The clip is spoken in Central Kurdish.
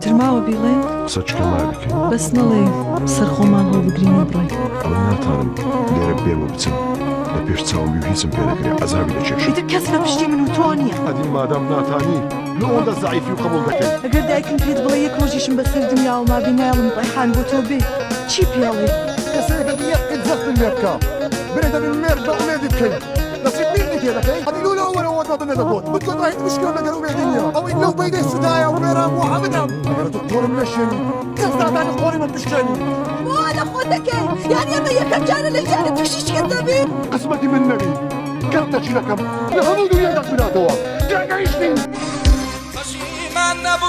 ترماوە بیڵێ قسە چکەما بکەین بەس نەڵێ سەرخۆمان هەڵبگرینە بڕێ ئەوە ناتانم لێرە بێوە بچم لە پێش چاومی هیچم پێ دەکرێت ئەزاوی دەچێش ئیتر کەس لە پشتی من و تۆ نییە ئەدین مادام ناتانی لە ئەوەندە زعیفی و قبول دەکەین ئەگەر دایکم پێت بڵێ یەک ڕۆژیشم بەسەر دنیاوما بینایڵم ڕێحان بۆ تۆ بێ چی پێڵێ کەسێکە یەکت زەستن لێ بکە برێدە من مێر بە ئومێدی بکەین دەسیت میرنی تێ دەکەین ئەدیلو لە ئەوەرەوە دەبنە دەبۆت بتکۆت ڕاهیت مشکل لەگەر ئومێدی نییە ئەوەی لەو بەیدەی سدایە و مێرام و حەمدام ئەگەر دکتۆرم نەشێنی کەس ناتانێت خۆری من بشکێنی وا لە خۆ دەکەی یان ئێمە یەکەم جارە لە ژیانت تووشیشکت دەبین قسمەتی من نەبی کەمتە چیرەکەم لە هەموو دنیا دەست بداتەوە جاگەیشتین پەشیمان نەبوو